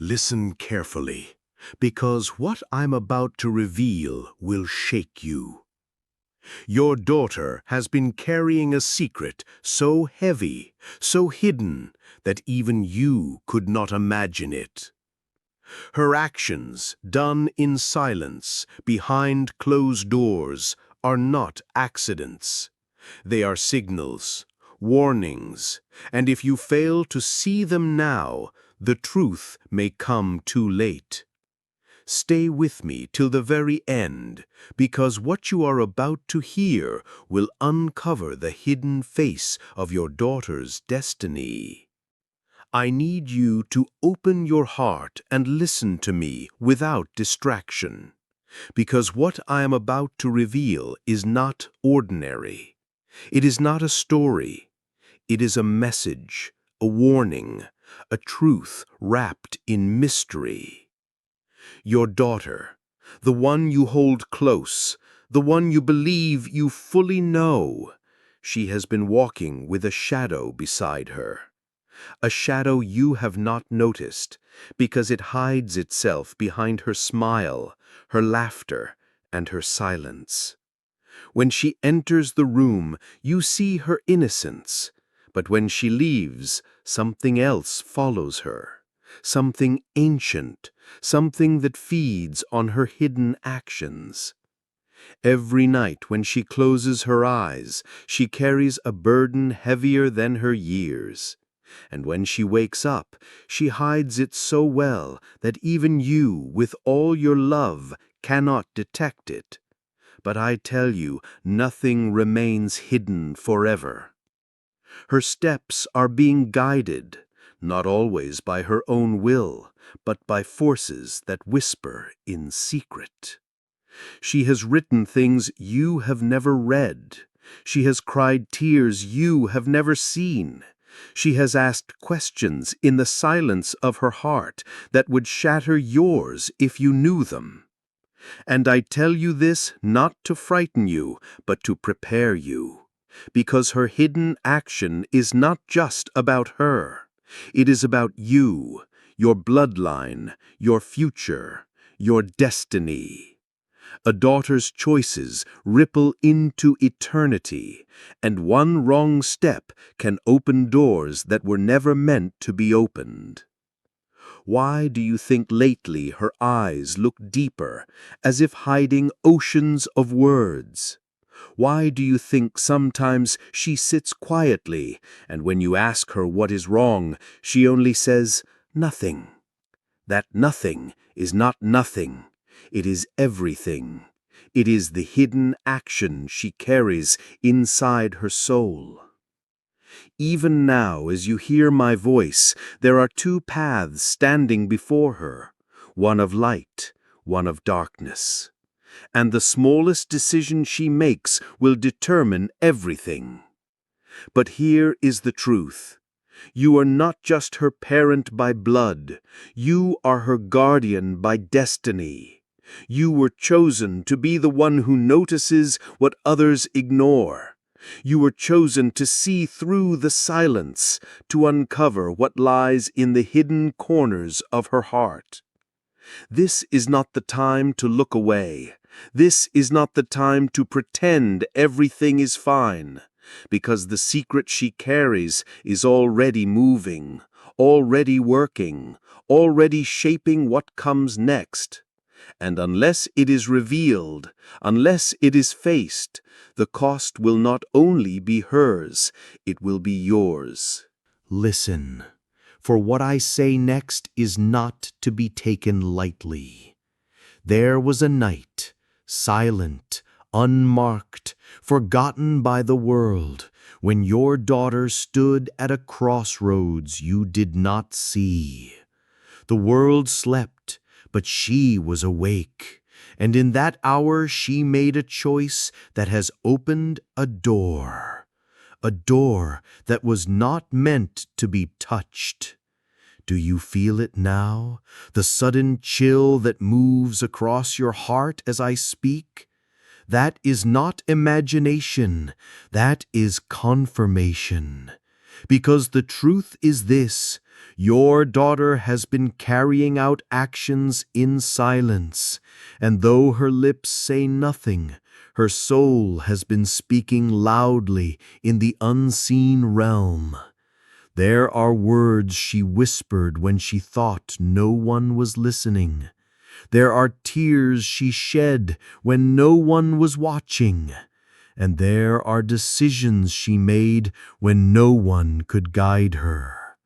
Listen carefully, because what I'm about to reveal will shake you. Your daughter has been carrying a secret so heavy, so hidden, that even you could not imagine it. Her actions, done in silence, behind closed doors, are not accidents. They are signals, warnings, and if you fail to see them now, the truth may come too late. Stay with me till the very end, because what you are about to hear will uncover the hidden face of your daughter's destiny. I need you to open your heart and listen to me without distraction, because what I am about to reveal is not ordinary. It is not a story. It is a message, a warning, a truth wrapped in mystery. Your daughter, the one you hold close, the one you believe you fully know, she has been walking with a shadow beside her. A shadow you have not noticed, because it hides itself behind her smile, her laughter, and her silence. When she enters the room, you see her innocence, but when she leaves, something else follows her. Something ancient, something that feeds on her hidden actions. Every night when she closes her eyes, she carries a burden heavier than her years. And when she wakes up, she hides it so well that even you, with all your love, cannot detect it. But I tell you, nothing remains hidden forever. Her steps are being guided, not always by her own will, but by forces that whisper in secret. She has written things you have never read. She has cried tears you have never seen. She has asked questions in the silence of her heart that would shatter yours if you knew them. And I tell you this not to frighten you, but to prepare you. Because her hidden action is not just about her. It is about you, your bloodline, your future, your destiny. A daughter's choices ripple into eternity, and one wrong step can open doors that were never meant to be opened. Why do you think lately her eyes look deeper, as if hiding oceans of words? Why do you think sometimes she sits quietly, and when you ask her what is wrong, she only says, "Nothing"? That nothing is not nothing. It is everything. It is the hidden action she carries inside her soul. Even now, as you hear my voice, there are two paths standing before her, one of light, one of darkness. And the smallest decision she makes will determine everything. But here is the truth. You are not just her parent by blood. You are her guardian by destiny. You were chosen to be the one who notices what others ignore. You were chosen to see through the silence, to uncover what lies in the hidden corners of her heart. This is not the time to look away. This is not the time to pretend everything is fine, because the secret she carries is already moving, already working, already shaping what comes next. And unless it is revealed, unless it is faced, the cost will not only be hers, it will be yours. Listen, for what I say next is not to be taken lightly. There was a night, silent, unmarked, forgotten by the world, when your daughter stood at a crossroads you did not see. The world slept, but she was awake, and in that hour she made a choice that has opened a door that was not meant to be touched. Do you feel it now, the sudden chill that moves across your heart as I speak? That is not imagination, that is confirmation. Because the truth is this, Your daughter has been carrying out actions in silence, and though her lips say nothing, her soul has been speaking loudly in the unseen realm. There are words she whispered when she thought no one was listening. There are tears she shed when no one was watching. And there are decisions she made when no one could guide her.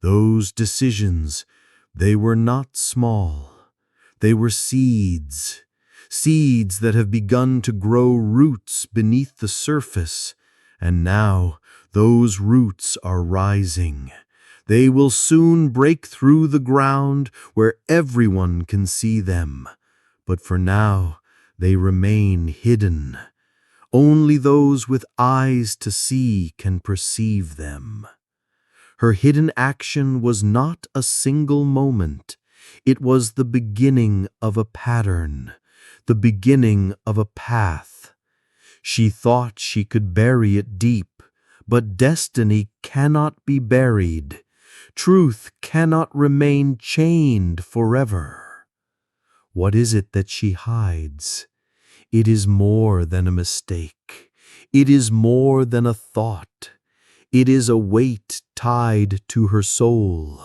Those decisions, they were not small. They were seeds, seeds that have begun to grow roots beneath the surface, and now those roots are rising. They will soon break through the ground where everyone can see them, but for now they remain hidden. Only those with eyes to see can perceive them. Her hidden action was not a single moment. It was the beginning of a pattern, the beginning of a path. She thought she could bury it deep, but destiny cannot be buried. Truth cannot remain chained forever. What is it that she hides? It is more than a mistake. It is more than a thought. It is a weight tied to her soul.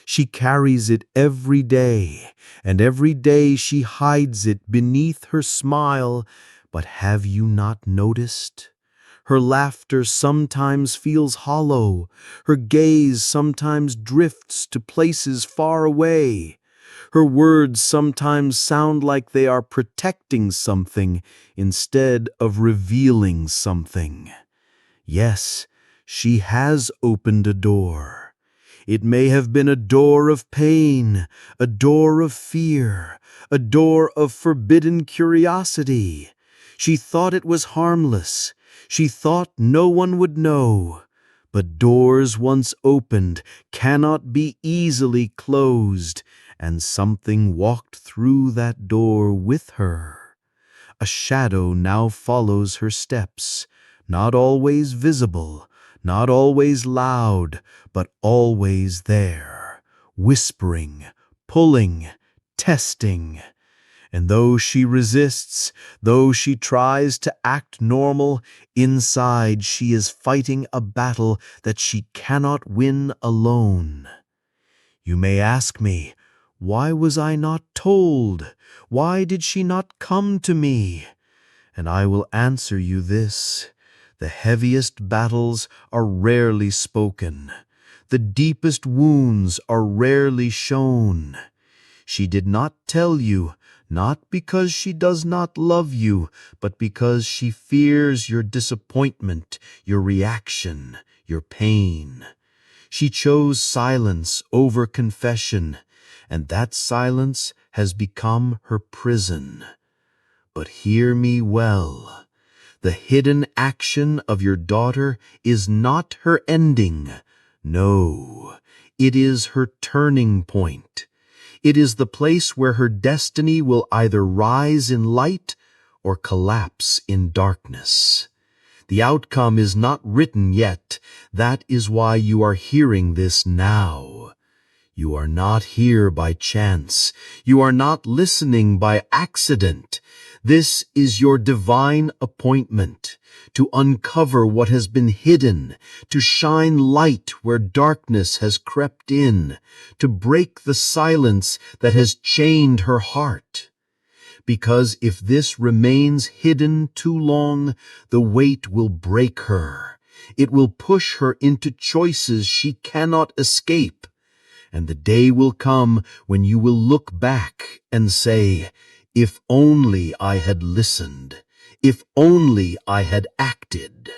She carries it every day, and every day she hides it beneath her smile. But have you not noticed? Her laughter sometimes feels hollow. Her gaze sometimes drifts to places far away. Her words sometimes sound like they are protecting something instead of revealing something. Yes, she has opened a door. It may have been a door of pain, a door of fear, a door of forbidden curiosity. She thought it was harmless. She thought no one would know. But doors once opened cannot be easily closed, and something walked through that door with her. A shadow now follows her steps, not always visible, not always loud, but always there, whispering, pulling, testing. And though she resists, though she tries to act normal, inside she is fighting a battle that she cannot win alone. You may ask me, why was I not told? Why did she not come to me? And I will answer you this. The heaviest battles are rarely spoken. The deepest wounds are rarely shown. She did not tell you, not because she does not love you, but because she fears your disappointment, your reaction, your pain. She chose silence over confession, and that silence has become her prison. But hear me well. The hidden action of your daughter is not her ending. No, it is her turning point. It is the place where her destiny will either rise in light or collapse in darkness. The outcome is not written yet. That is why you are hearing this now. You are not here by chance. You are not listening by accident. This is your divine appointment, to uncover what has been hidden, to shine light where darkness has crept in, to break the silence that has chained her heart. Because if this remains hidden too long, the weight will break her. It will push her into choices she cannot escape. And the day will come when you will look back and say, if only I had listened, if only I had acted.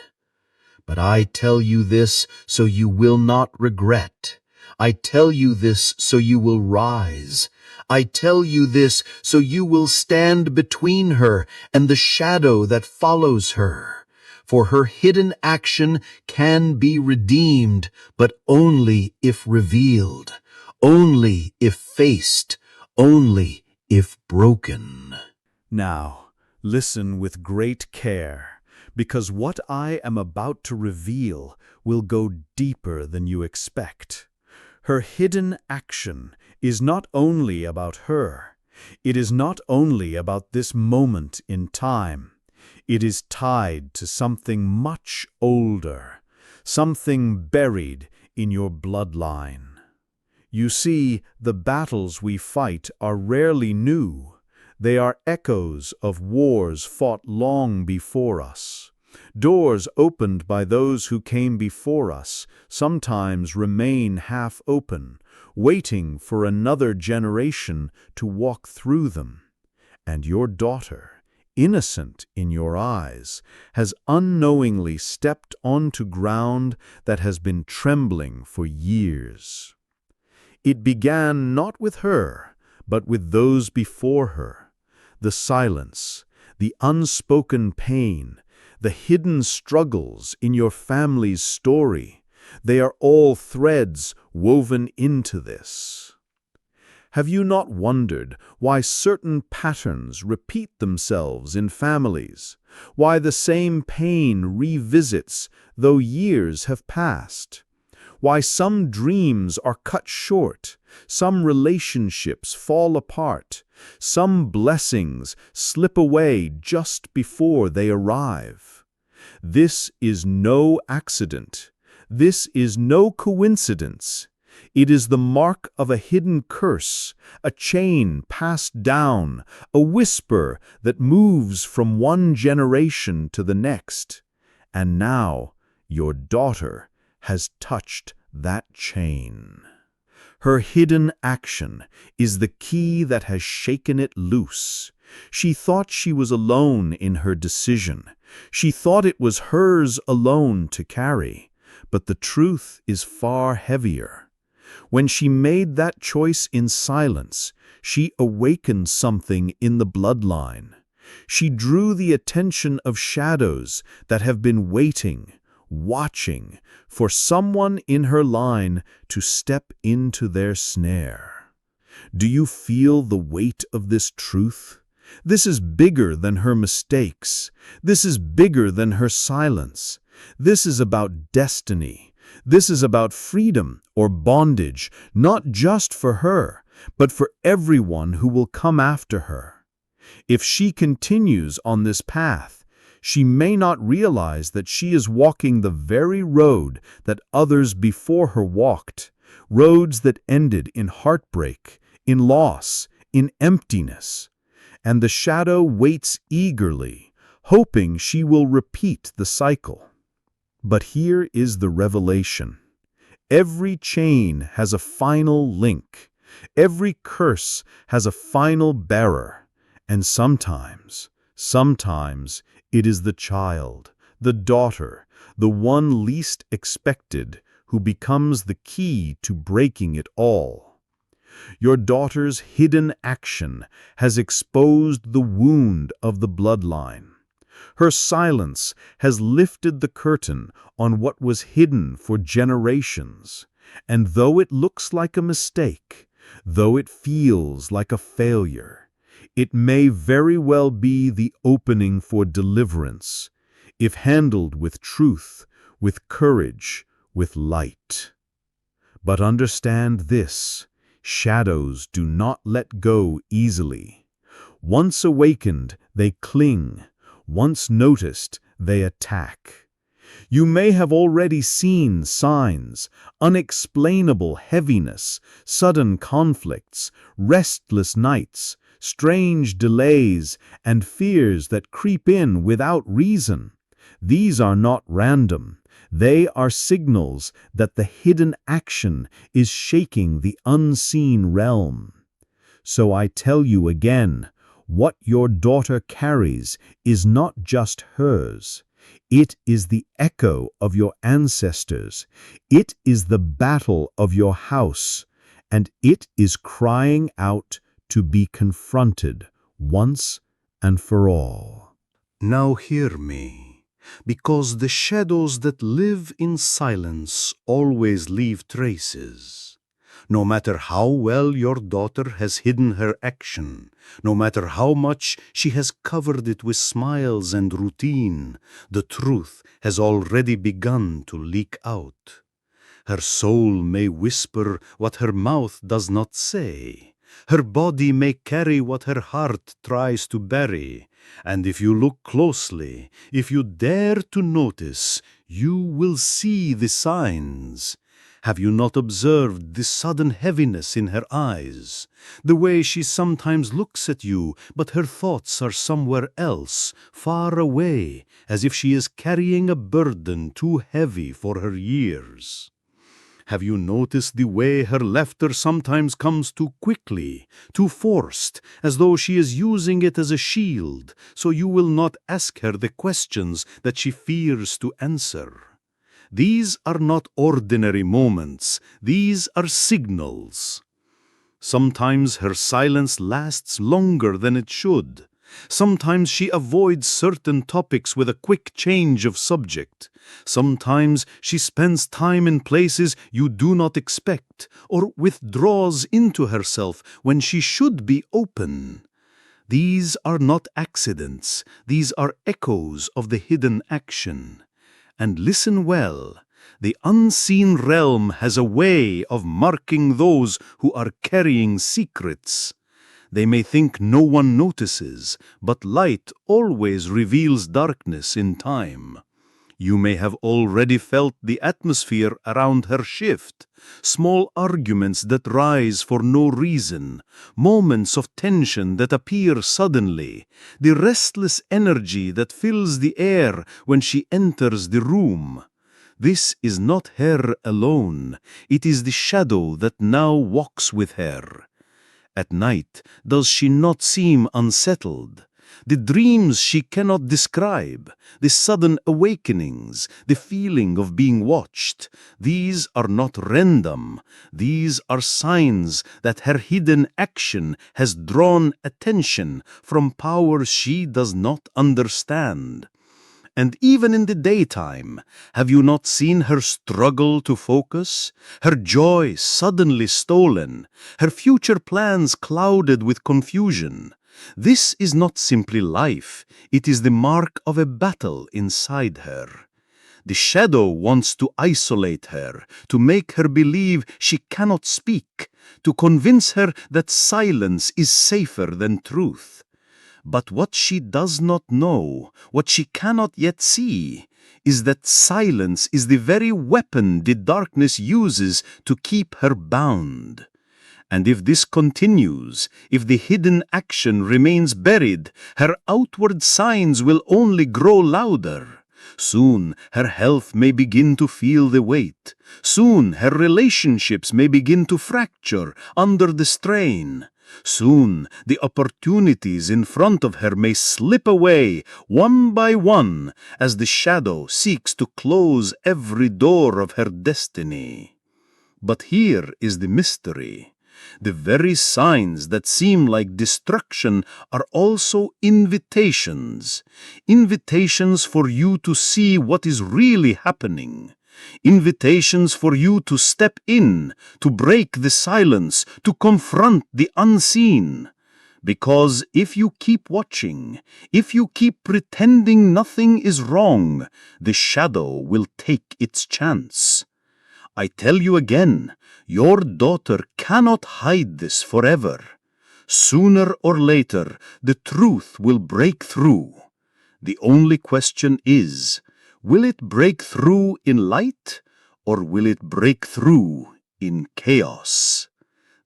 But I tell you this so you will not regret. I tell you this so you will rise. I tell you this so you will stand between her and the shadow that follows her. For her hidden action can be redeemed, but only if revealed, only if faced, only if broken. Now, listen with great care, because what I am about to reveal will go deeper than you expect. Her hidden action is not only about her. It is not only about this moment in time. It is tied to something much older, something buried in your bloodline. You see, the battles we fight are rarely new. They are echoes of wars fought long before us. Doors opened by those who came before us sometimes remain half open, waiting for another generation to walk through them. And your daughter, innocent in your eyes, has unknowingly stepped onto ground that has been trembling for years. It began not with her, but with those before her. The silence, the unspoken pain, the hidden struggles in your family's story, they are all threads woven into this. Have you not wondered why certain patterns repeat themselves in families? Why the same pain revisits though years have passed? Why some dreams are cut short, some relationships fall apart, some blessings slip away just before they arrive? This is no accident. This is no coincidence. It is the mark of a hidden curse, a chain passed down, a whisper that moves from one generation to the next. And now your daughter has touched that chain. Her hidden action is the key that has shaken it loose. She thought she was alone in her decision. She thought it was hers alone to carry. But the truth is far heavier. When she made that choice in silence, she awakened something in the bloodline. She drew the attention of shadows that have been waiting, watching for someone in her line to step into their snare. Do you feel the weight of this truth? This is bigger than her mistakes. This is bigger than her silence. This is about destiny. This is about freedom or bondage, not just for her, but for everyone who will come after her. If she continues on this path, she may not realize that she is walking the very road that others before her walked, roads that ended in heartbreak, in loss, in emptiness. And the shadow waits eagerly, hoping she will repeat the cycle. But here is the revelation. Every chain has a final link. Every curse has a final bearer. And sometimes it is the child, the daughter, the one least expected, who becomes the key to breaking it all. Your daughter's hidden action has exposed the wound of the bloodline. Her silence has lifted the curtain on what was hidden for generations. And though it looks like a mistake, though it feels like a failure, it may very well be the opening for deliverance, if handled with truth, with courage, with light. But understand this: shadows do not let go easily. Once awakened, they cling. Once noticed, they attack. You may have already seen signs: unexplainable heaviness, sudden conflicts, restless nights, strange delays, and fears that creep in without reason. These are not random. They are signals that the hidden action is shaking the unseen realm. So I tell you again, what your daughter carries is not just hers. It is the echo of your ancestors. It is the battle of your house. And it is crying out to be confronted once and for all. Now hear me, because the shadows that live in silence always leave traces. No matter how well your daughter has hidden her action, no matter how much she has covered it with smiles and routine, the truth has already begun to leak out. Her soul may whisper what her mouth does not say. Her body may carry what her heart tries to bury. And if you look closely, if you dare to notice, you will see the signs. Have you not observed the sudden heaviness in her eyes? The way she sometimes looks at you, but her thoughts are somewhere else, far away, as if she is carrying a burden too heavy for her years. Have you noticed the way her laughter sometimes comes too quickly, too forced, as though she is using it as a shield, so you will not ask her the questions that she fears to answer? These are not ordinary moments, these are signals. Sometimes her silence lasts longer than it should. Sometimes she avoids certain topics with a quick change of subject. Sometimes she spends time in places you do not expect, or withdraws into herself when she should be open. These are not accidents, these are echoes of the hidden action. And listen well, the unseen realm has a way of marking those who are carrying secrets. They may think no one notices, but light always reveals darkness in time. You may have already felt the atmosphere around her shift, small arguments that rise for no reason, moments of tension that appear suddenly, the restless energy that fills the air when she enters the room. This is not her alone, it is the shadow that now walks with her. At night, does she not seem unsettled? The dreams she cannot describe, the sudden awakenings, the feeling of being watched, these are not random. These are signs that her hidden action has drawn attention from powers she does not understand. And even in the daytime, have you not seen her struggle to focus? Her joy suddenly stolen, her future plans clouded with confusion. This is not simply life, it is the mark of a battle inside her. The shadow wants to isolate her, to make her believe she cannot speak, to convince her that silence is safer than truth. But what she does not know, what she cannot yet see, is that silence is the very weapon the darkness uses to keep her bound. And if this continues, if the hidden action remains buried, her outward signs will only grow louder. Soon her health may begin to feel the weight. Soon her relationships may begin to fracture under the strain. Soon the opportunities in front of her may slip away one by one as the shadow seeks to close every door of her destiny. But here is the mystery. The very signs that seem like destruction are also invitations. Invitations for you to see what is really happening. Invitations for you to step in, to break the silence, to confront the unseen. Because if you keep watching, if you keep pretending nothing is wrong, the shadow will take its chance. I tell you again, your daughter cannot hide this forever. Sooner or later, the truth will break through. The only question is, will it break through in light, or will it break through in chaos?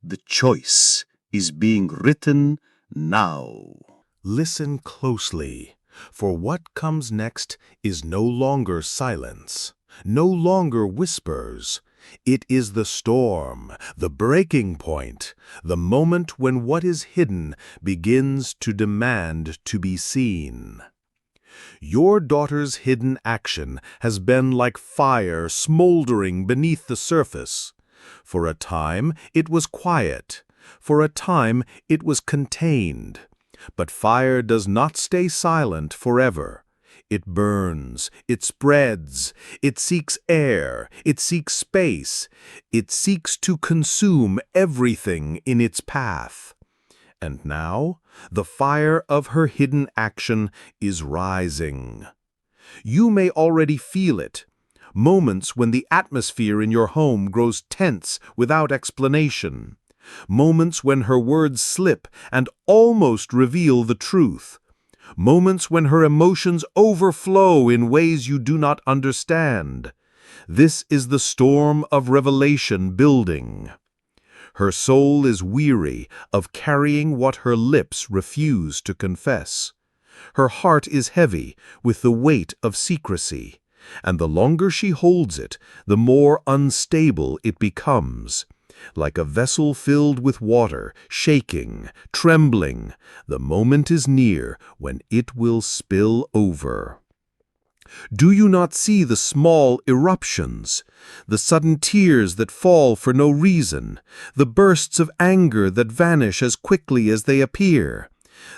The choice is being written now. Listen closely, for what comes next is no longer silence, no longer whispers. It is the storm, the breaking point, the moment when what is hidden begins to demand to be seen. Your daughter's hidden action has been like fire smoldering beneath the surface. For a time, it was quiet. For a time, it was contained. But fire does not stay silent forever. It burns, it spreads, it seeks air, it seeks space, it seeks to consume everything in its path. And now, the fire of her hidden action is rising. You may already feel it. moments when the atmosphere in your home grows tense without explanation, moments when her words slip and almost reveal the truth, moments when her emotions overflow in ways you do not understand. This is the storm of revelation building. Her soul is weary of carrying what her lips refuse to confess. Her heart is heavy with the weight of secrecy, and the longer she holds it, the more unstable it becomes. Like a vessel filled with water, shaking, trembling, the moment is near when it will spill over. Do you not see the small eruptions, the sudden tears that fall for no reason, the bursts of anger that vanish as quickly as they appear?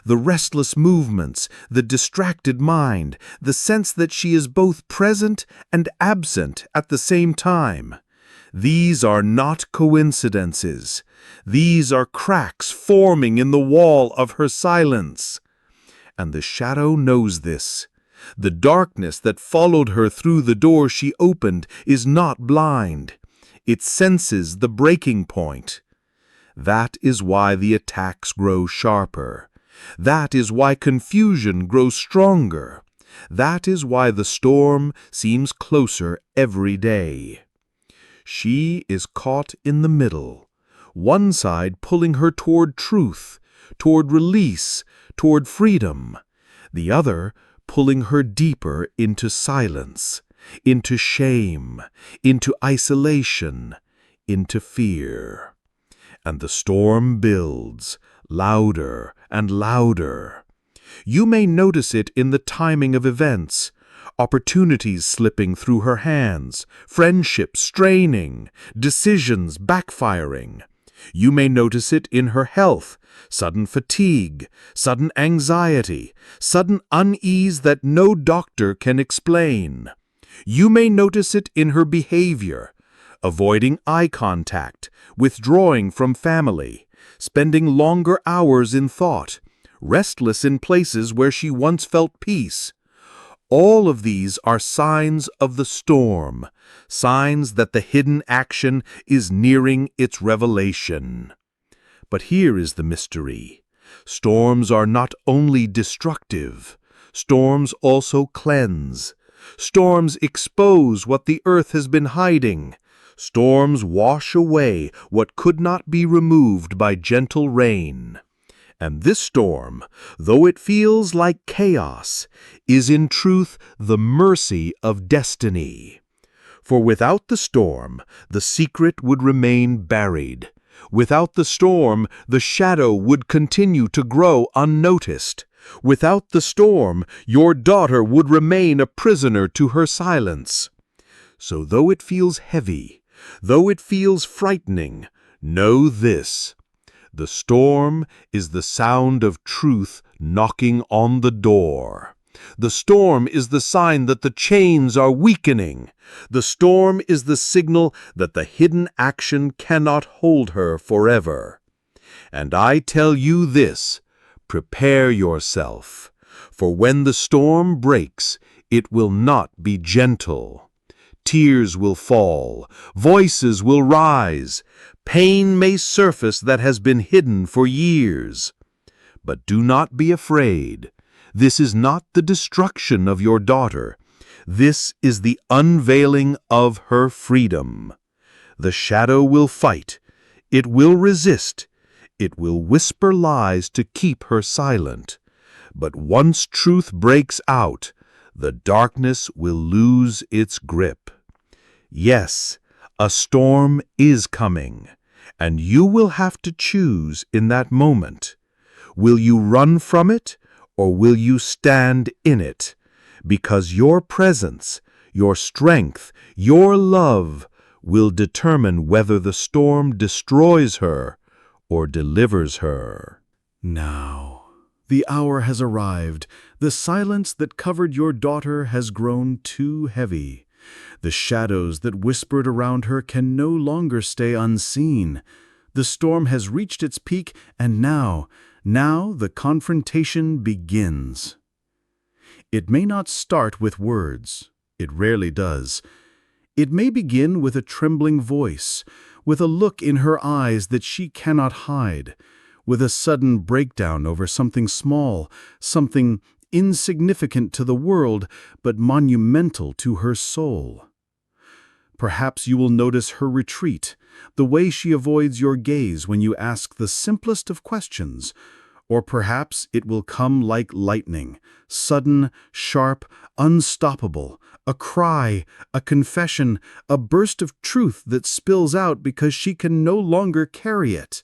The restless movements, the distracted mind, the sense that she is both present and absent at the same time. These are not coincidences. These are cracks forming in the wall of her silence. And the shadow knows this. The darkness that followed her through the door she opened is not blind. It senses the breaking point. That is why the attacks grow sharper. That is why confusion grows stronger. That is why the storm seems closer every day. She is caught in the middle, one side pulling her toward truth, toward release, toward freedom, the other pulling her deeper into silence, into shame, into isolation, into fear. And the storm builds, louder and louder. You may notice it in the timing of events, opportunities slipping through her hands, friendships straining, decisions backfiring. You may notice it in her health, sudden fatigue, sudden anxiety, sudden unease that no doctor can explain. You may notice it in her behavior, avoiding eye contact, withdrawing from family, spending longer hours in thought, restless in places where she once felt peace. All of these are signs of the storm, signs that the hidden action is nearing its revelation. But here is the mystery. Storms are not only destructive, storms also cleanse. Storms expose what the earth has been hiding. Storms wash away what could not be removed by gentle rain. And this storm, though it feels like chaos, is in truth the mercy of destiny. For without the storm, the secret would remain buried. Without the storm, the shadow would continue to grow unnoticed. Without the storm, your daughter would remain a prisoner to her silence. So though it feels heavy, though it feels frightening, know this. The storm is the sound of truth knocking on the door. The storm is the sign that the chains are weakening. The storm is the signal that the hidden action cannot hold her forever. And I tell you this, prepare yourself, for when the storm breaks, it will not be gentle. Tears will fall, voices will rise, pain may surface that has been hidden for years. But do not be afraid. This is not the destruction of your daughter. This is the unveiling of her freedom. The shadow will fight. It will resist. It will whisper lies to keep her silent. But once truth breaks out, the darkness will lose its grip. Yes, a storm is coming, and you will have to choose in that moment. Will you run from it, or will you stand in it? Because your presence, your strength, your love will determine whether the storm destroys her or delivers her. Now, the hour has arrived. The silence that covered your daughter has grown too heavy. The shadows that whispered around her can no longer stay unseen. The storm has reached its peak, and now the confrontation begins. It may not start with words. It rarely does. It may begin with a trembling voice, with a look in her eyes that she cannot hide, with a sudden breakdown over something small, something insignificant to the world, but monumental to her soul. Perhaps you will notice her retreat, the way she avoids your gaze when you ask the simplest of questions. Or perhaps it will come like lightning, sudden, sharp, unstoppable, a cry, a confession, a burst of truth that spills out because she can no longer carry it.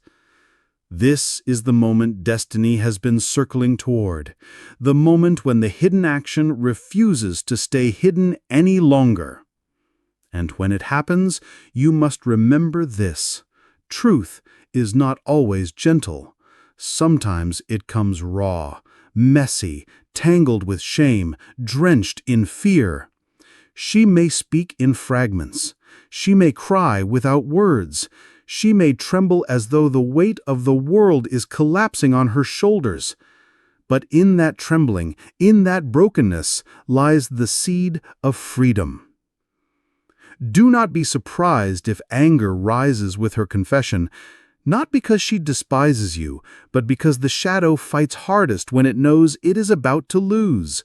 This is the moment destiny has been circling toward, the moment when the hidden action refuses to stay hidden any longer. And when it happens, you must remember this: truth is not always gentle. Sometimes it comes raw, messy, tangled with shame, drenched in fear. She may speak in fragments. She may cry without words. She may tremble as though the weight of the world is collapsing on her shoulders. But in that trembling, in that brokenness, lies the seed of freedom. Do not be surprised if anger rises with her confession, not because she despises you, but because the shadow fights hardest when it knows it is about to lose.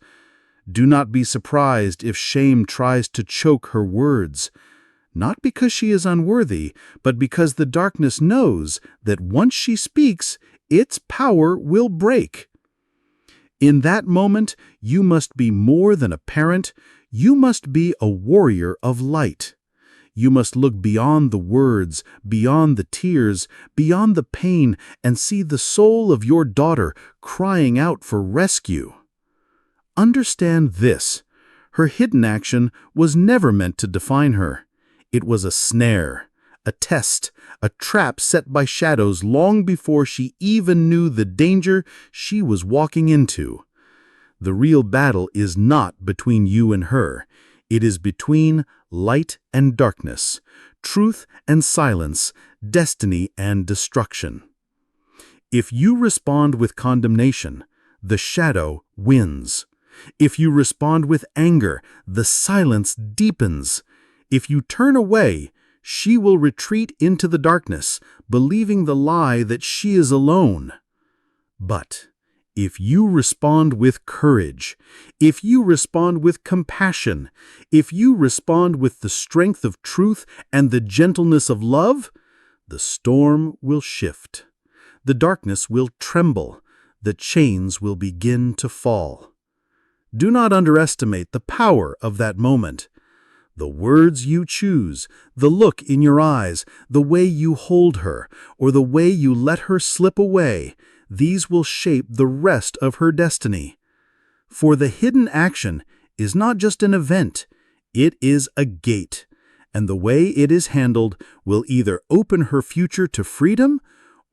Do not be surprised if shame tries to choke her words, not because she is unworthy, but because the darkness knows that once she speaks, its power will break. In that moment, you must be more than a parent. You must be a warrior of light. You must look beyond the words, beyond the tears, beyond the pain, and see the soul of your daughter crying out for rescue. Understand this: her hidden action was never meant to define her. It was a snare, a test, a trap set by shadows long before she even knew the danger she was walking into. The real battle is not between you and her. It is between light and darkness, truth and silence, destiny and destruction. If you respond with condemnation, the shadow wins. If you respond with anger, the silence deepens. If you turn away, she will retreat into the darkness, believing the lie that she is alone. But if you respond with courage, if you respond with compassion, if you respond with the strength of truth and the gentleness of love, the storm will shift. The darkness will tremble. The chains will begin to fall. Do not underestimate the power of that moment. The words you choose, the look in your eyes, the way you hold her, or the way you let her slip away, these will shape the rest of her destiny. For the hidden action is not just an event, it is a gate, and the way it is handled will either open her future to freedom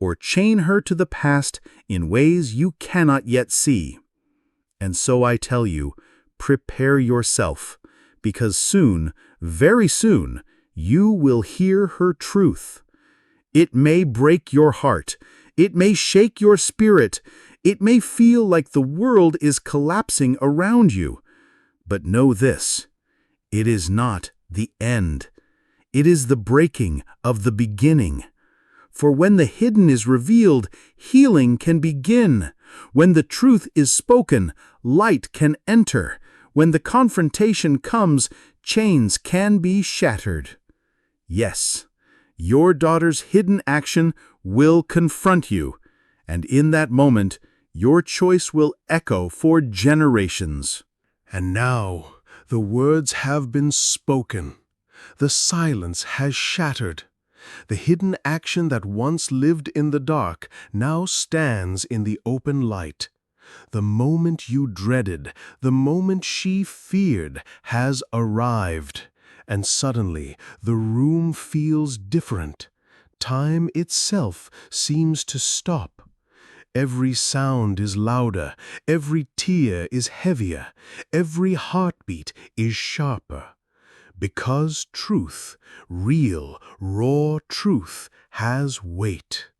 or chain her to the past in ways you cannot yet see. And so I tell you, prepare yourself, because soon, very soon, you will hear her truth. It may break your heart. It may shake your spirit. It may feel like the world is collapsing around you. But know this: it is not the end. It is the breaking of the beginning. For when the hidden is revealed, healing can begin. When the truth is spoken, light can enter. When the confrontation comes, chains can be shattered. Yes, your daughter's hidden action will confront you, and in that moment, your choice will echo for generations. And now the words have been spoken. The silence has shattered. The hidden action that once lived in the dark now stands in the open light. The moment you dreaded, the moment she feared, has arrived. And suddenly the room feels different. Time itself seems to stop. Every sound is louder, every tear is heavier, every heartbeat is sharper. Because truth, real, raw truth, has weight.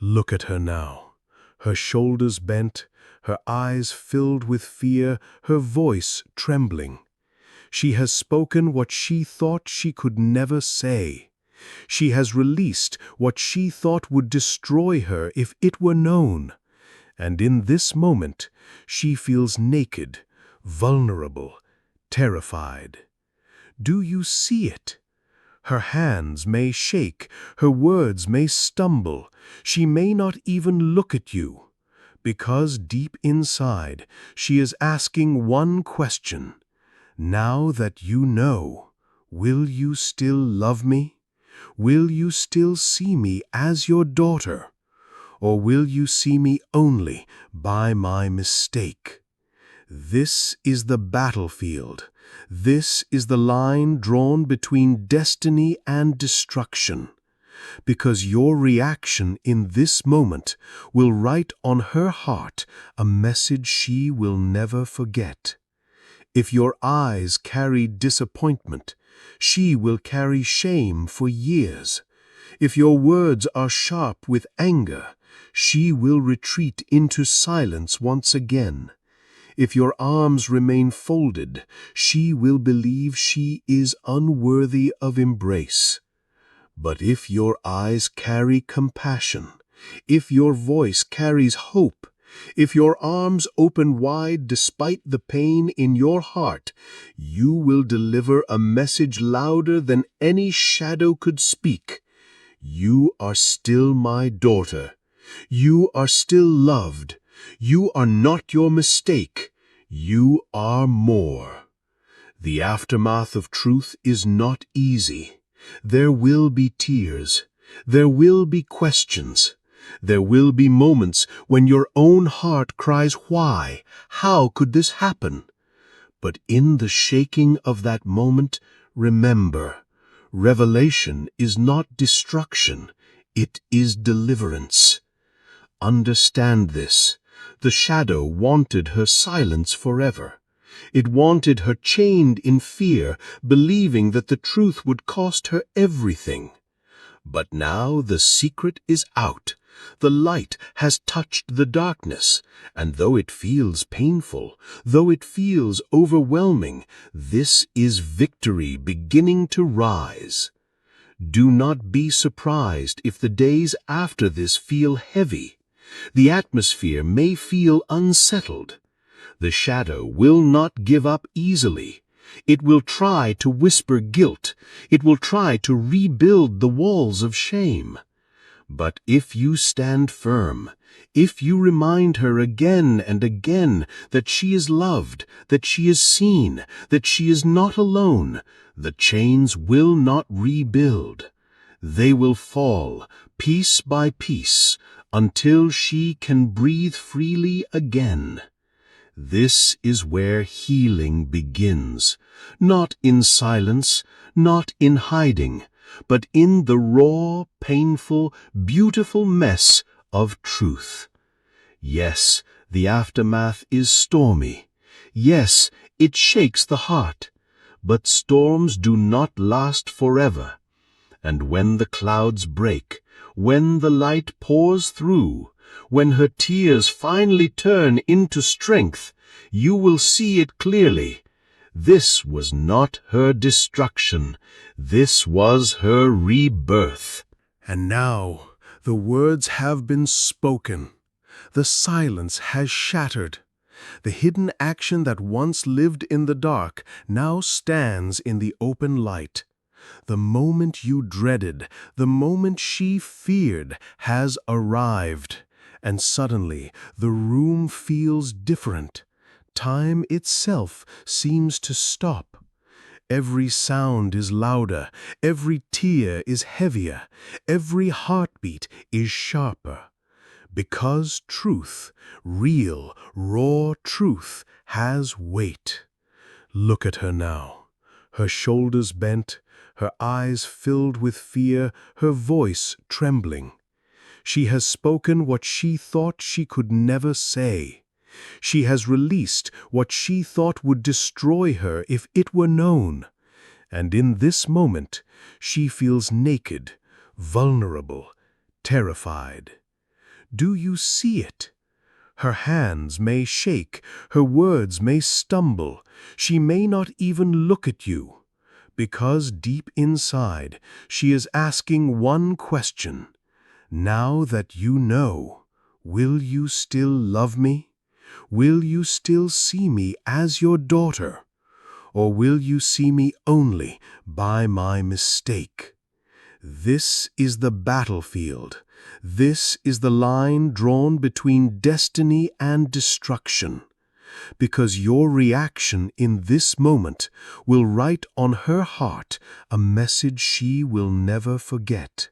Look at her now, her shoulders bent, her eyes filled with fear, her voice trembling. She has spoken what she thought she could never say. She has released what she thought would destroy her if it were known. And in this moment, she feels naked, vulnerable, terrified. Do you see it? Her hands may shake, her words may stumble, she may not even look at you, because deep inside she is asking one question. Now that you know, will you still love me? Will you still see me as your daughter? Or will you see me only by my mistake? This is the battlefield. This is the line drawn between destiny and destruction. Because your reaction in this moment will write on her heart a message she will never forget. If your eyes carry disappointment, she will carry shame for years. If your words are sharp with anger, she will retreat into silence once again. If your arms remain folded, she will believe she is unworthy of embrace. But if your eyes carry compassion, if your voice carries hope, if your arms open wide despite the pain in your heart, you will deliver a message louder than any shadow could speak. You are still my daughter. You are still loved. You are not your mistake. You are more. The aftermath of truth is not easy. There will be tears. There will be questions. There will be moments when your own heart cries, why? How could this happen? But in the shaking of that moment, remember, revelation is not destruction, it is deliverance. Understand this. The shadow wanted her silence forever. It wanted her chained in fear, believing that the truth would cost her everything. But now the secret is out. The light has touched the darkness, and though it feels painful, though it feels overwhelming, this is victory beginning to rise. Do not be surprised if the days after this feel heavy. The atmosphere may feel unsettled. The shadow will not give up easily. It will try to whisper guilt. It will try to rebuild the walls of shame. But if you stand firm, if you remind her again and again that she is loved, that she is seen, that she is not alone, the chains will not rebuild. They will fall, piece by piece, until she can breathe freely again. This is where healing begins, not in silence, not in hiding, but in the raw, painful, beautiful mess of truth. Yes, the aftermath is stormy. Yes, it shakes the heart. But storms do not last forever. And when the clouds break, when the light pours through, when her tears finally turn into strength, you will see it clearly. This was not her destruction. This was her rebirth. And now the words have been spoken. The silence has shattered. The hidden action that once lived in the dark now stands in the open light. The moment you dreaded, the moment she feared, has arrived. And suddenly the room feels different. Time itself seems to stop. Every sound is louder, every tear is heavier, every heartbeat is sharper. Because truth, real, raw truth, has weight. Look at her now, her shoulders bent, her eyes filled with fear, her voice trembling. She has spoken what she thought she could never say. She has released what she thought would destroy her if it were known. And in this moment, she feels naked, vulnerable, terrified. Do you see it? Her hands may shake, her words may stumble, she may not even look at you, because deep inside she is asking one question. Now that you know, will you still love me? Will you still see me as your daughter? Or will you see me only by my mistake? This is the battlefield. This is the line drawn between destiny and destruction. Because your reaction in this moment will write on her heart a message she will never forget.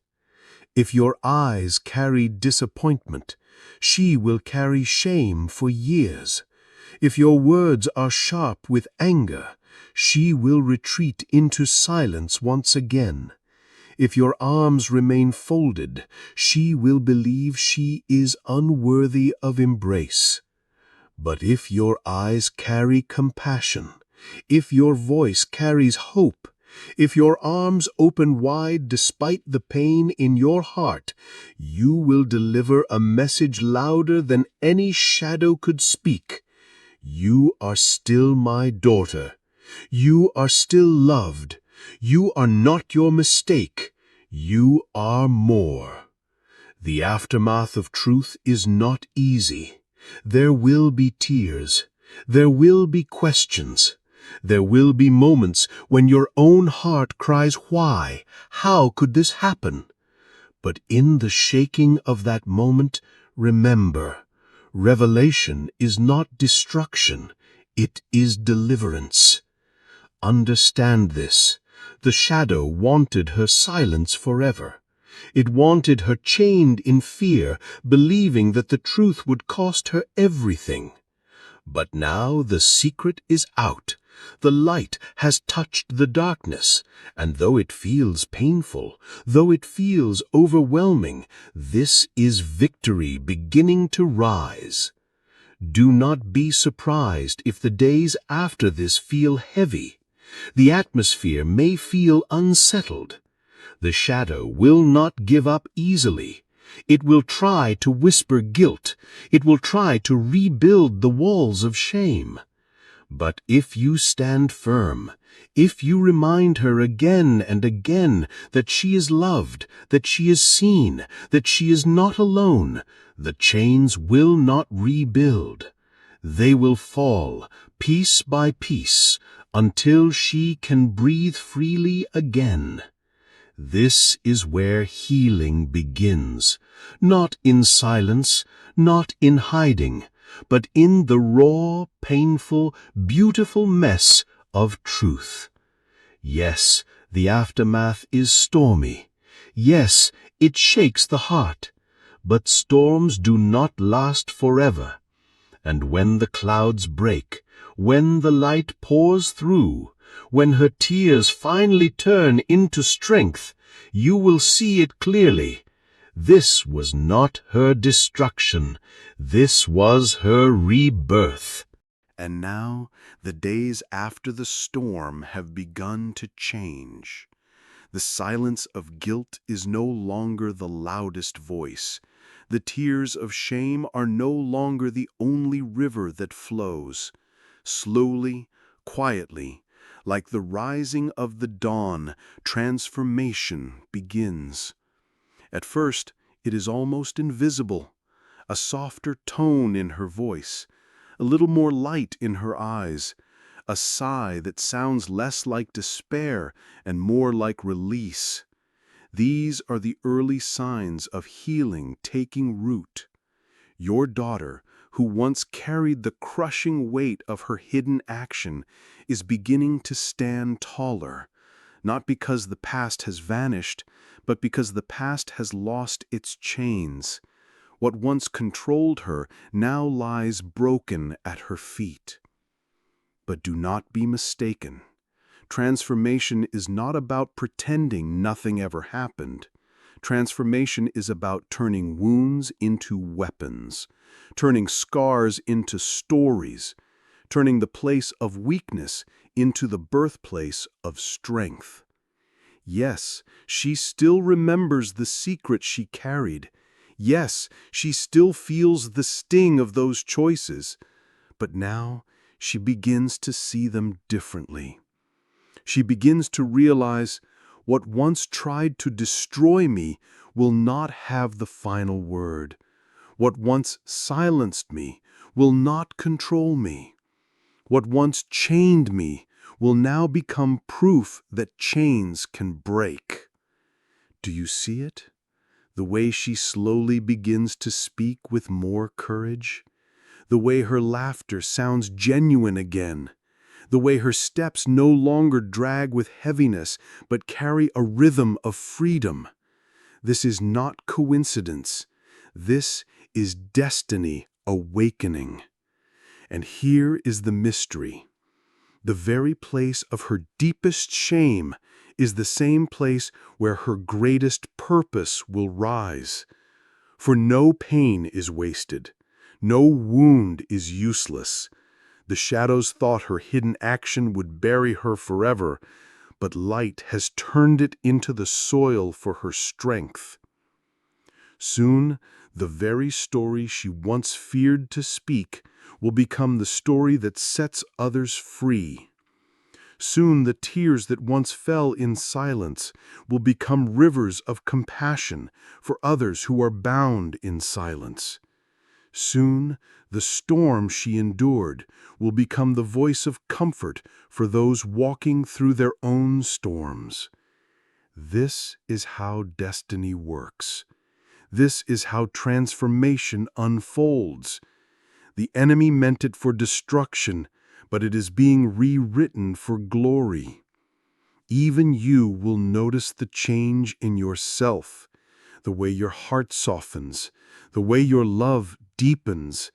If your eyes carry disappointment, she will carry shame for years. If your words are sharp with anger, she will retreat into silence once again. If your arms remain folded, she will believe she is unworthy of embrace. But if your eyes carry compassion, if your voice carries hope, if your arms open wide despite the pain in your heart, you will deliver a message louder than any shadow could speak. You are still my daughter. You are still loved. You are not your mistake. You are more. The aftermath of truth is not easy. There will be tears. There will be questions. There will be moments when your own heart cries, why? How could this happen? But in the shaking of that moment, remember, revelation is not destruction, it is deliverance. Understand this. The shadow wanted her silence forever. It wanted her chained in fear, believing that the truth would cost her everything. But now the secret is out. The light has touched the darkness, and though it feels painful, though it feels overwhelming, this is victory beginning to rise. Do not be surprised if the days after this feel heavy. The atmosphere may feel unsettled. The shadow will not give up easily. It will try to whisper guilt. It will try to rebuild the walls of shame. But if you stand firm, if you remind her again and again that she is loved, that she is seen, that she is not alone, the chains will not rebuild. They will fall, piece by piece, until she can breathe freely again. This is where healing begins, not in silence, not in hiding, but in the raw, painful, beautiful mess of truth. Yes, the aftermath is stormy. Yes, it shakes the heart. But storms do not last forever. And when the clouds break, when the light pours through, when her tears finally turn into strength, you will see it clearly. This was not her destruction. This was her rebirth. And now the days after the storm have begun to change. The silence of guilt is no longer the loudest voice. The tears of shame are no longer the only river that flows. Slowly, quietly, like the rising of the dawn, transformation begins. At first, it is almost invisible. A softer tone in her voice, a little more light in her eyes, a sigh that sounds less like despair and more like release. These are the early signs of healing taking root. Your daughter, who once carried the crushing weight of her hidden action, is beginning to stand taller, not because the past has vanished, but because the past has lost its chains. What once controlled her now lies broken at her feet. But do not be mistaken. Transformation is not about pretending nothing ever happened. Transformation is about turning wounds into weapons, turning scars into stories, turning the place of weakness into the birthplace of strength. Yes, she still remembers the secret she carried. Yes, she still feels the sting of those choices, but now she begins to see them differently. She begins to realize what once tried to destroy me will not have the final word. What once silenced me will not control me. What once chained me will now become proof that chains can break. Do you see it? The way she slowly begins to speak with more courage? The way her laughter sounds genuine again? The way her steps no longer drag with heaviness but carry a rhythm of freedom? This is not coincidence. This is destiny awakening. And here is the mystery. The very place of her deepest shame is the same place where her greatest purpose will rise. For no pain is wasted. No wound is useless. The shadows thought her hidden action would bury her forever, but light has turned it into the soil for her strength. Soon, the very story she once feared to speak will become the story that sets others free. Soon the tears that once fell in silence will become rivers of compassion for others who are bound in silence. Soon the storm she endured will become the voice of comfort for those walking through their own storms. This is how destiny works. This is how transformation unfolds. The enemy meant it for destruction, but it is being rewritten for glory. Even you will notice the change in yourself, the way your heart softens, the way your love deepens,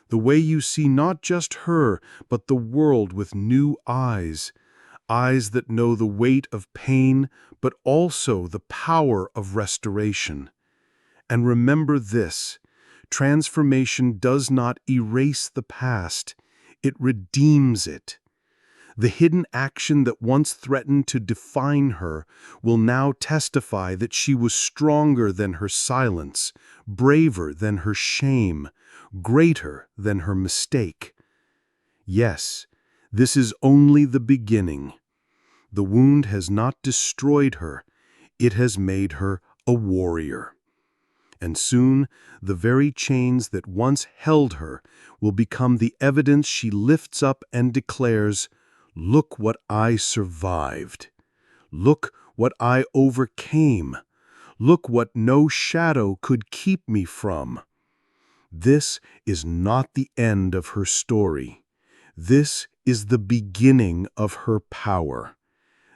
the way you see not just her, but the world with new eyes, eyes that know the weight of pain, but also the power of restoration. And remember this, transformation does not erase the past, it redeems it. The hidden action that once threatened to define her will now testify that she was stronger than her silence, braver than her shame, greater than her mistake. Yes, this is only the beginning. The wound has not destroyed her, it has made her a warrior. And soon, the very chains that once held her will become the evidence she lifts up and declares, "Look what I survived. Look what I overcame. Look what no shadow could keep me from." This is not the end of her story. This is the beginning of her power.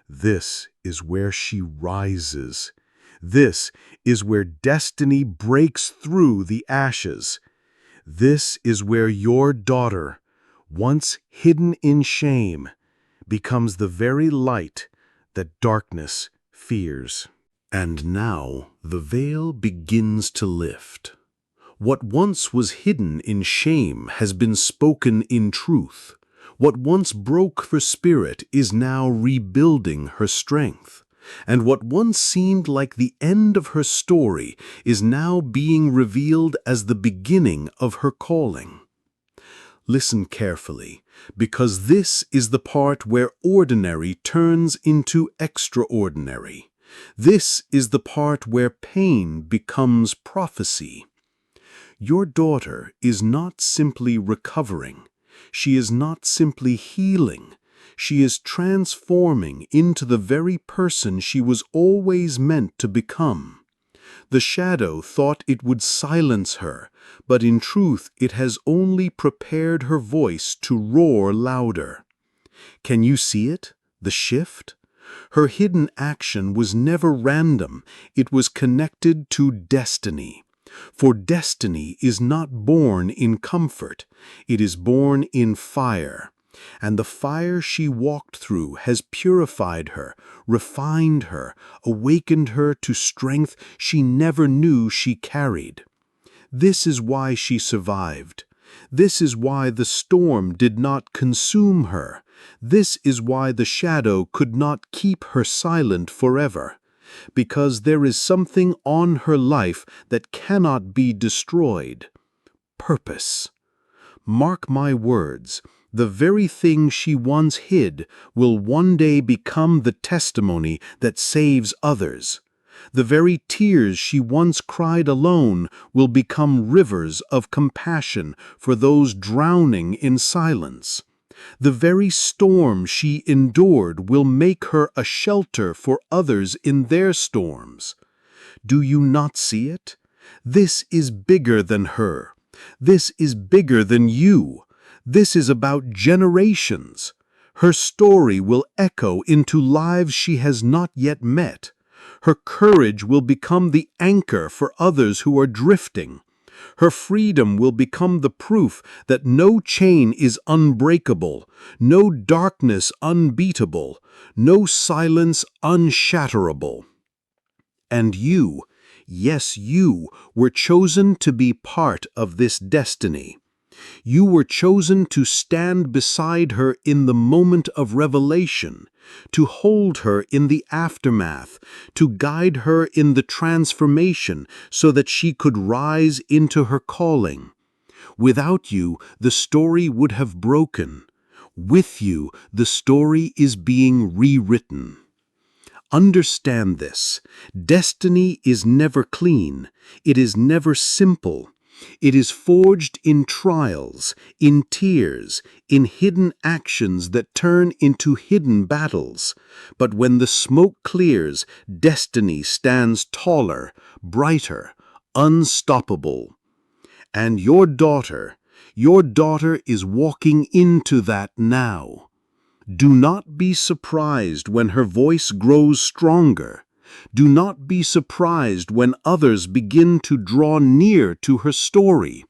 This is where she rises. This is where destiny breaks through the ashes. This is where your daughter, once hidden in shame, becomes the very light that darkness fears. And now the veil begins to lift. What once was hidden in shame has been spoken in truth. What once broke her spirit is now rebuilding her strength. And what once seemed like the end of her story is now being revealed as the beginning of her calling. Listen carefully, because this is the part where ordinary turns into extraordinary. This is the part where pain becomes prophecy. Your daughter is not simply recovering. She is not simply healing. She is transforming into the very person she was always meant to become. The shadow thought it would silence her, but in truth it has only prepared her voice to roar louder. Can you see it? The shift? Her hidden action was never random. It was connected to destiny. For destiny is not born in comfort. It is born in fire. And the fire she walked through has purified her, refined her, awakened her to strength she never knew she carried. This is why she survived. This is why the storm did not consume her. This is why the shadow could not keep her silent forever. because there is something on her life that cannot be destroyed. Purpose. Mark my words, the very thing she once hid will one day become the testimony that saves others. The very tears she once cried alone will become rivers of compassion for those drowning in silence. The very storm she endured will make her a shelter for others in their storms. Do you not see it? This is bigger than her. This is bigger than you. This is about generations. Her story will echo into lives she has not yet met. Her courage will become the anchor for others who are drifting. Her freedom will become the proof that no chain is unbreakable, no darkness unbeatable, no silence unshatterable. And you, yes, you, were chosen to be part of this destiny. You were chosen to stand beside her in the moment of revelation, to hold her in the aftermath, to guide her in the transformation so that she could rise into her calling. Without you, the story would have broken. With you, the story is being rewritten. Understand this. Destiny is never clean. It is never simple. It is forged in trials, in tears, in hidden actions that turn into hidden battles. But when the smoke clears, destiny stands taller, brighter, unstoppable. And your daughter is walking into that now. Do not be surprised when her voice grows stronger. Do not be surprised when others begin to draw near to her story.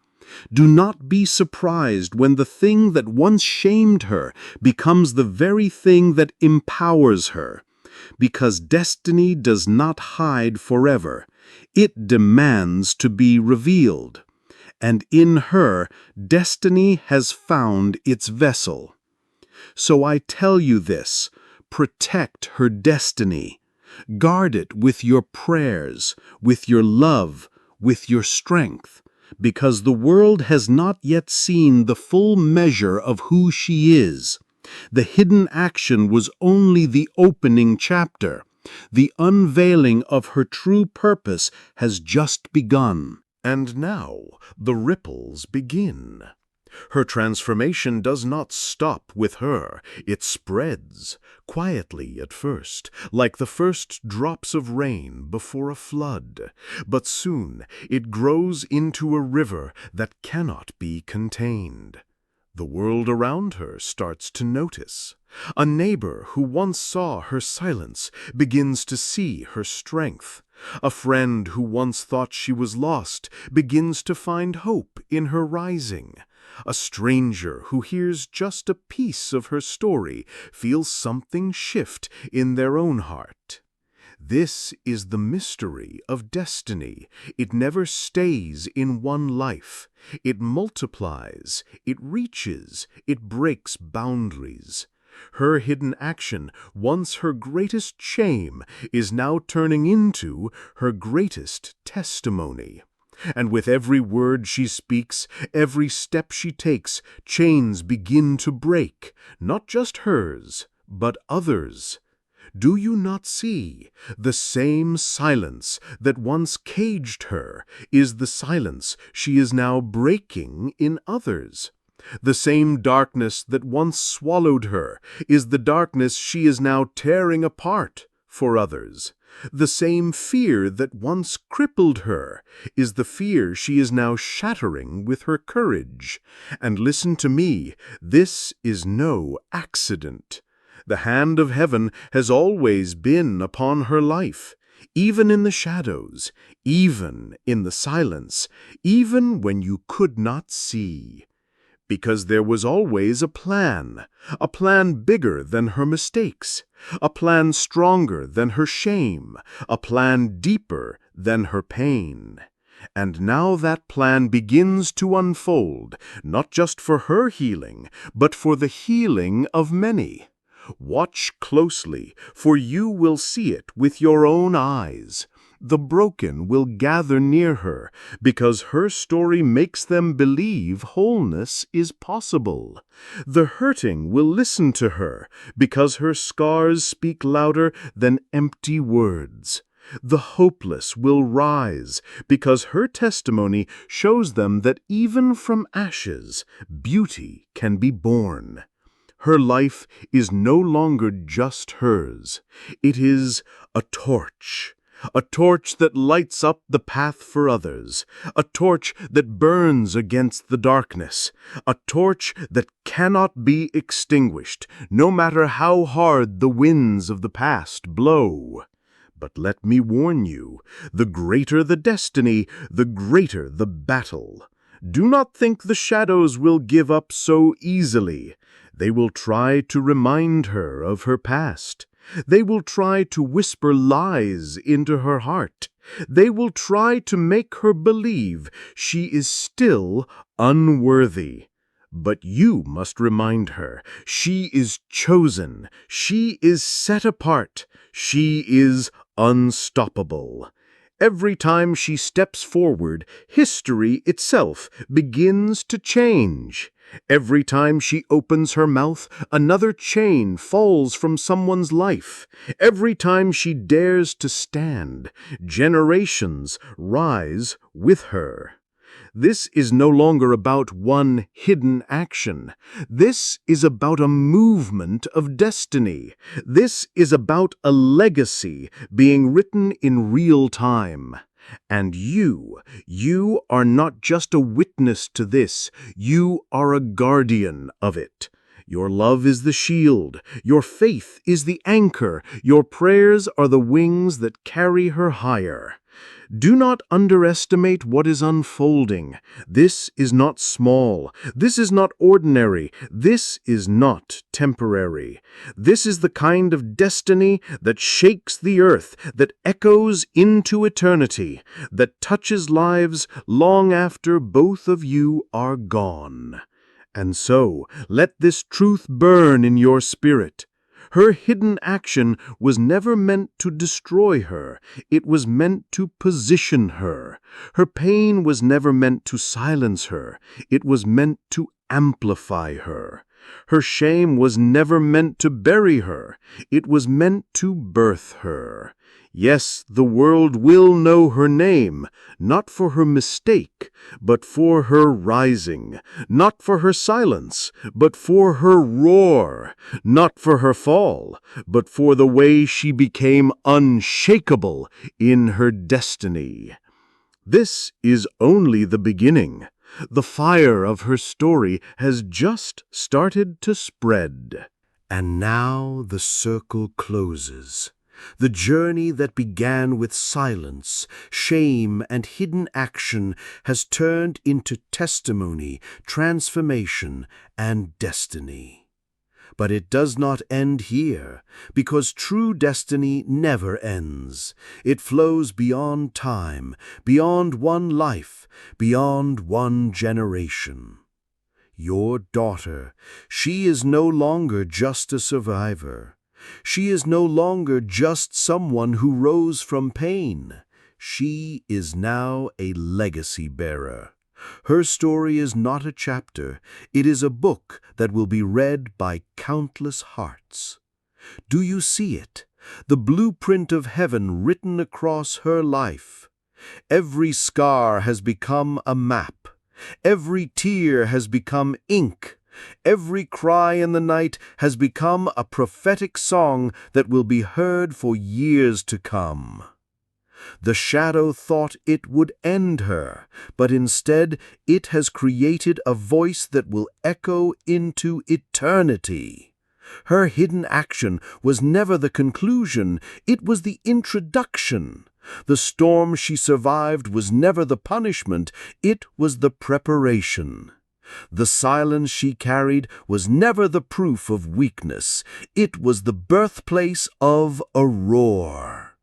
Do not be surprised when the thing that once shamed her becomes the very thing that empowers her. Because destiny does not hide forever. It demands to be revealed. And in her, destiny has found its vessel. So I tell you this, protect her destiny. Guard it with your prayers, with your love, with your strength, because the world has not yet seen the full measure of who she is. The hidden action was only the opening chapter. The unveiling of her true purpose has just begun. And now the ripples begin. Her transformation does not stop with her. It spreads, quietly at first, like the first drops of rain before a flood. But soon it grows into a river that cannot be contained. The world around her starts to notice. A neighbor who once saw her silence begins to see her strength. A friend who once thought she was lost begins to find hope in her rising. A stranger who hears just a piece of her story feels something shift in their own heart. This is the mystery of destiny. It never stays in one life. It multiplies, it reaches, it breaks boundaries. Her hidden action, once her greatest shame, is now turning into her greatest testimony. And with every word she speaks, every step she takes, chains begin to break, not just hers, but others. Do you not see? The same silence that once caged her is the silence she is now breaking in others. The same darkness that once swallowed her is the darkness she is now tearing apart for others. The same fear that once crippled her is the fear she is now shattering with her courage. And listen to me, this is no accident. The hand of heaven has always been upon her life, even in the shadows, even in the silence, even when you could not see. Because there was always a plan bigger than her mistakes, a plan stronger than her shame, a plan deeper than her pain. And now that plan begins to unfold, not just for her healing, but for the healing of many. Watch closely, for you will see it with your own eyes. The broken will gather near her, because her story makes them believe wholeness is possible. The hurting will listen to her, because her scars speak louder than empty words. The hopeless will rise, because her testimony shows them that even from ashes, beauty can be born. Her life is no longer just hers. It is a torch that lights up the path for others, a torch that burns against the darkness, a torch that cannot be extinguished, no matter how hard the winds of the past blow. But let me warn you, the greater the destiny, the greater the battle. Do not think the shadows will give up so easily. They will try to remind her of her past. They will try to whisper lies into her heart. They will try to make her believe she is still unworthy. But you must remind her, she is chosen, she is set apart, she is unstoppable. Every time she steps forward, history itself begins to change. Every time she opens her mouth, another chain falls from someone's life. Every time she dares to stand, generations rise with her. This is no longer about one hidden action. This is about a movement of destiny. This is about a legacy being written in real time. And you are not just a witness to this, you are a guardian of it. Your love is the shield, your faith is the anchor, your prayers are the wings that carry her higher. Do not underestimate what is unfolding. This is not small. This is not ordinary. This is not temporary. This is the kind of destiny that shakes the earth, that echoes into eternity, that touches lives long after both of you are gone. And so, let this truth burn in your spirit. Her hidden action was never meant to destroy her. It was meant to position her. Her pain was never meant to silence her. It was meant to amplify her. Her shame was never meant to bury her. It was meant to birth her. Yes, the world will know her name, not for her mistake, but for her rising, not for her silence, but for her roar, not for her fall, but for the way she became unshakable in her destiny. This is only the beginning. The fire of her story has just started to spread. And now the circle closes. The journey that began with silence, shame, and hidden action has turned into testimony, transformation, and destiny. But it does not end here, because true destiny never ends. It flows beyond time, beyond one life, beyond one generation. Your daughter, she is no longer just a survivor. She is no longer just someone who rose from pain. She is now a legacy bearer. Her story is not a chapter. It is a book that will be read by countless hearts. Do you see it? The blueprint of heaven written across her life. Every scar has become a map. Every tear has become ink. Every cry in the night has become a prophetic song that will be heard for years to come. The shadow thought it would end her, but instead it has created a voice that will echo into eternity. Her hidden action was never the conclusion, it was the introduction. The storm she survived was never the punishment, it was the preparation. The silence she carried was never the proof of weakness. It was the birthplace of a roar.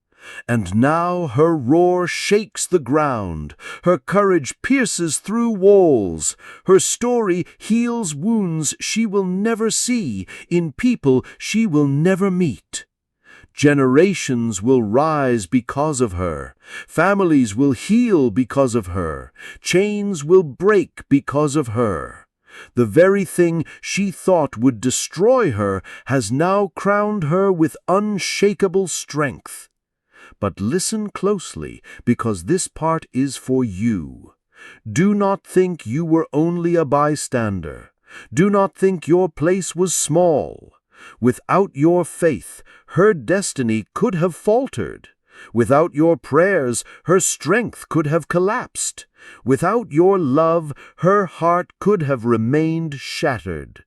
And now her roar shakes the ground, her courage pierces through walls, her story heals wounds she will never see in people she will never meet. Generations will rise because of her, families will heal because of her, chains will break because of her. The very thing she thought would destroy her has now crowned her with unshakable strength. But listen closely, because this part is for you. Do not think you were only a bystander. Do not think your place was small. Without your faith, her destiny could have faltered. Without your prayers, her strength could have collapsed. Without your love, her heart could have remained shattered.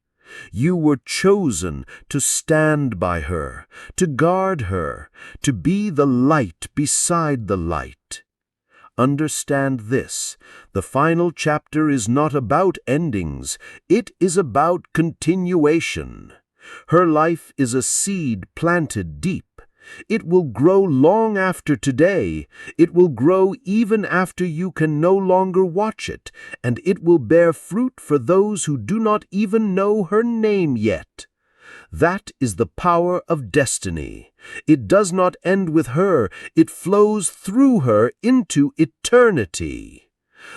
You were chosen to stand by her, to guard her, to be the light beside the light. Understand this: the final chapter is not about endings, it is about continuation. Her life is a seed planted deep. It will grow long after today. It will grow even after you can no longer watch it, and it will bear fruit for those who do not even know her name yet. That is the power of destiny. It does not end with her. It flows through her into eternity.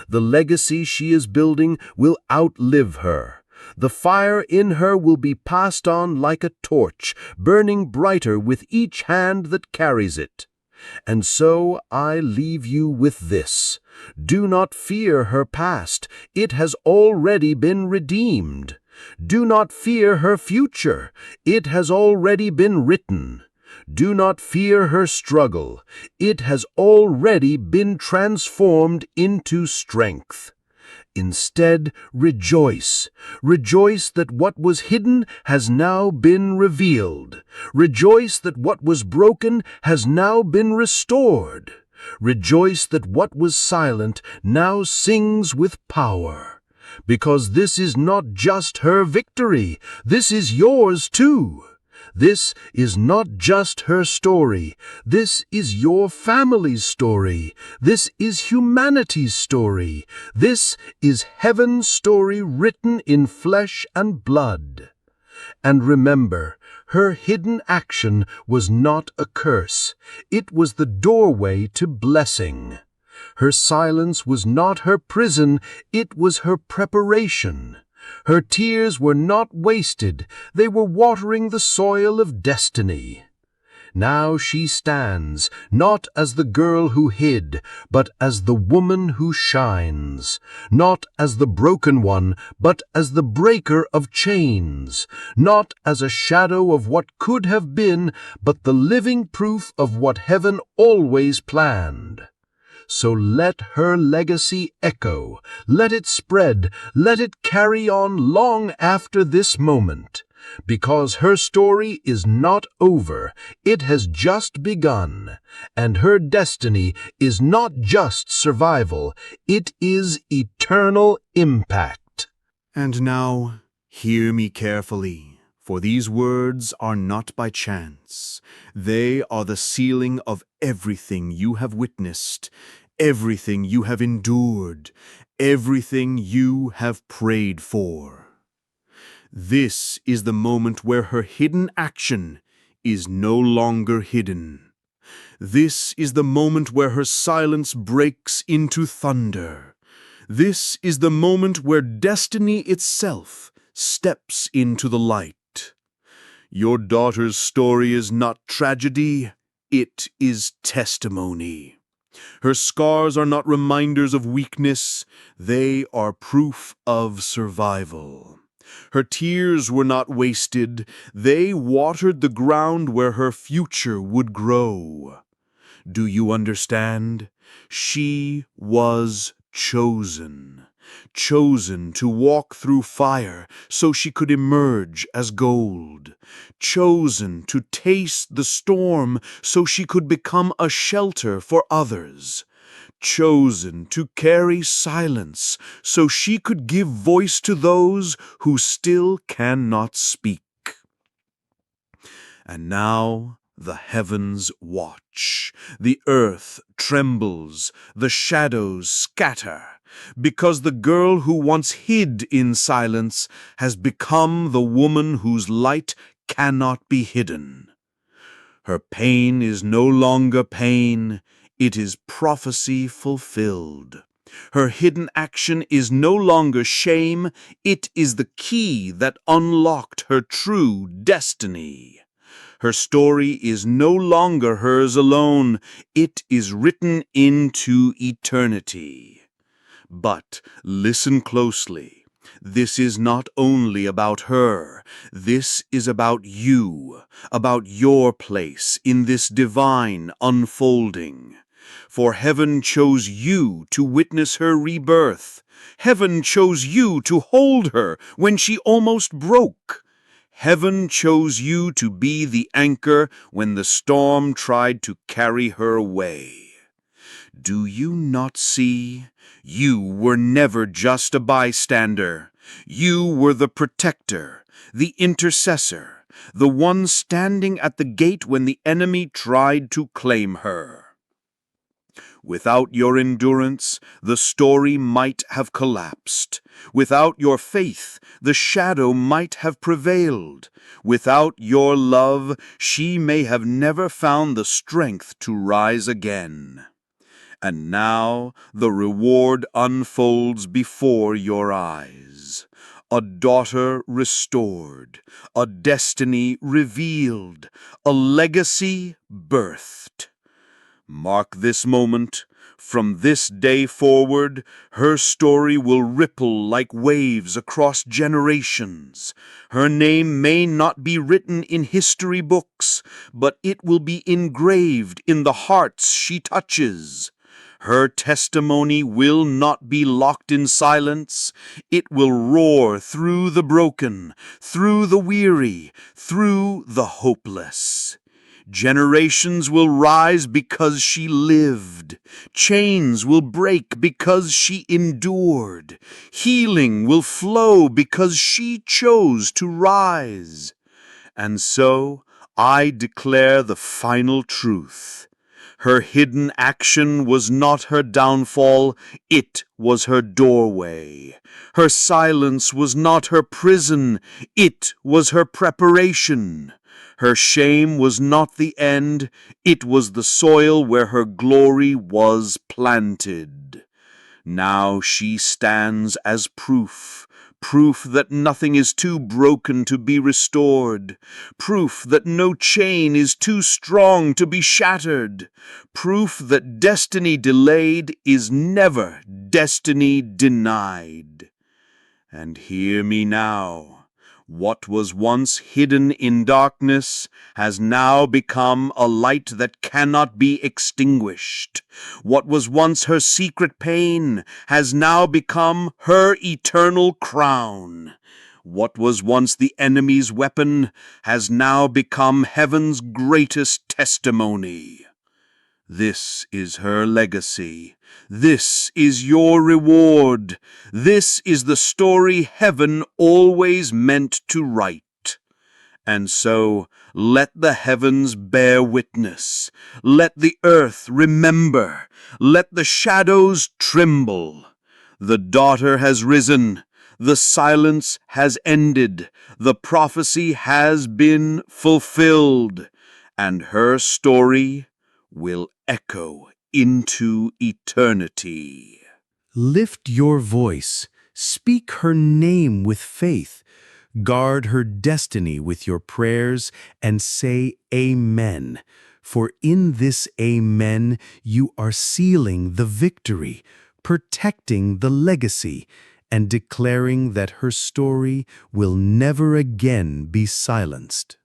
The legacy she is building will outlive her. The fire in her will be passed on like a torch, burning brighter with each hand that carries it. And so I leave you with this: do not fear her past, it has already been redeemed. Do not fear her future, it has already been written. Do not fear her struggle, it has already been transformed into strength. Instead, rejoice. Rejoice that what was hidden has now been revealed. Rejoice that what was broken has now been restored. Rejoice that what was silent now sings with power. Because this is not just her victory, this is yours too. This is not just her story. This is your family's story. This is humanity's story. This is heaven's story written in flesh and blood. And remember, her hidden action was not a curse. It was the doorway to blessing. Her silence was not her prison. It was her preparation. Her tears were not wasted, they were watering the soil of destiny. Now she stands, not as the girl who hid, but as the woman who shines. Not as the broken one, but as the breaker of chains. Not as a shadow of what could have been, but the living proof of what heaven always planned. So let her legacy echo, let it spread, let it carry on long after this moment. Because her story is not over, it has just begun. And her destiny is not just survival, it is eternal impact. And now, hear me carefully, for these words are not by chance. They are the sealing of everything you have witnessed, everything you have endured, everything you have prayed for. This is the moment where her hidden action is no longer hidden. This is the moment where her silence breaks into thunder. This is the moment where destiny itself steps into the light. Your daughter's story is not tragedy, it is testimony. Her scars are not reminders of weakness, they are proof of survival. Her tears were not wasted, they watered the ground where her future would grow. Do you understand? She was chosen. Chosen to walk through fire so she could emerge as gold. Chosen to taste the storm so she could become a shelter for others. Chosen to carry silence so she could give voice to those who still cannot speak. And now The heavens watch, the earth trembles, the shadows scatter, because the girl who once hid in silence has become the woman whose light cannot be hidden. Her pain is no longer pain, it is prophecy fulfilled. Her hidden action is no longer shame, it is the key that unlocked her true destiny. Her story is no longer hers alone, it is written into eternity. But listen closely. This is not only about her. This is about you, about your place in this divine unfolding. For heaven chose you to witness her rebirth. Heaven chose you to hold her when she almost broke. Heaven chose you to be the anchor when the storm tried to carry her away. Do you not see? You were never just a bystander. You were the protector, the intercessor, the one standing at the gate when the enemy tried to claim her. Without your endurance, the story might have collapsed. Without your faith, the shadow might have prevailed. Without your love, she may have never found the strength to rise again. And now the reward unfolds before your eyes. A daughter restored, a destiny revealed, a legacy birthed. Mark this moment. From this day forward, her story will ripple like waves across generations. Her name may not be written in history books, but it will be engraved in the hearts she touches. Her testimony will not be locked in silence. It will roar through the broken, through the weary, through the hopeless. Generations will rise because she lived. Chains will break because she endured. Healing will flow because she chose to rise. And so I declare the final truth. Her hidden action was not her downfall, it was her doorway. Her silence was not her prison, it was her preparation. Her shame was not the end, it was the soil where her glory was planted. Now she stands as proof that nothing is too broken to be restored, proof that no chain is too strong to be shattered, proof that destiny delayed is never destiny denied. And hear me now. What was once hidden in darkness has now become a light that cannot be extinguished. What was once her secret pain has now become her eternal crown. What was once the enemy's weapon has now become heaven's greatest testimony. This is her legacy. This is your reward. This is the story heaven always meant to write. And so, let the heavens bear witness. Let the earth remember. Let the shadows tremble. The daughter has risen. The silence has ended. The prophecy has been fulfilled. And her story will echo into eternity. Lift your voice, speak her name with faith, guard her destiny with your prayers, and say Amen. For in this Amen you are sealing the victory, protecting the legacy, and declaring that her story will never again be silenced.